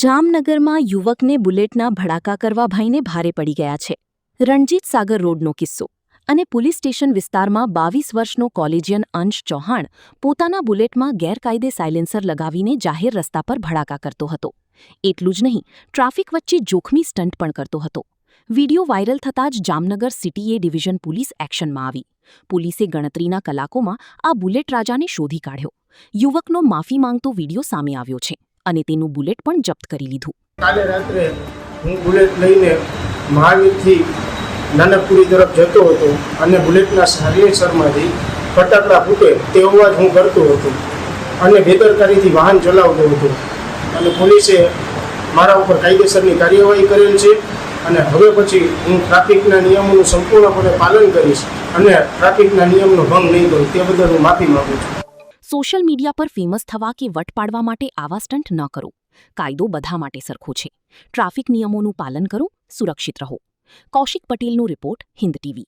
જામનગરમાં યુવકને બુલેટના ભડાકા કરવા ભાઈને ભારે પડી ગયા છે. રણજીત સાગર રોડનો કિસ્સો. અને પોલીસ સ્ટેશન વિસ્તારમાં 22 વર્ષનો કોલેજિયન અંશ ચૌહાણ પોતાના બુલેટમાં ગેરકાયદે સાયલેન્સર લગાવીને જાહેર રસ્તા પર ભડાકા કરતો હતો. એટલું જ નહીં, ટ્રાફિક વચ્ચે જોખમી સ્ટન્ટ પણ કરતો હતો. વીડિયો વાયરલ થતાં જ Jamnagar city A division police એક્શનમાં આવી. પોલીસે ગણતરીના કલાકોમાં આ બુલેટ રાજાને શોધી કાઢ્યો. યુવકનો માફી માંગતો વીડિયો સામે આવ્યો છે અને તેનું બુલેટ પણ જપ્ત કરી લીધું. કાલે રાત્રે હું બુલેટ લઈને મહાવીરથી નાનકપુરી તરફ જતો હતો અને બુલેટના સાયલેન્સરમાંથી ફટાકડા ફૂટે તે અવાજ હું કરતો હતો અને બેદરકારીથી વાહન ચલાવતો હતો અને પોલીસે મારા ઉપર કાયદેસરની કાર્યવાહી કરેલ છે અને હવે પછી હું ટ્રાફિકના નિયમોનું સંપૂર્ણપણે પાલન કરીશ અને ટ્રાફિકના નિયમનો ભંગ નહીં કરું. તે બદલ હું માફી માંગુ છું. સોશિયલ મીડિયા પર ફેમસ થવા કે વટ પાડવા માટે આવા સ્ટન્ટ ન કરો. કાયદો બધા માટે સરખો છે. ટ્રાફિક નિયમોનું પાલન કરો, સુરક્ષિત રહો. કૌશિક પટેલનો રિપોર્ટ, હિન્દ ટીવી.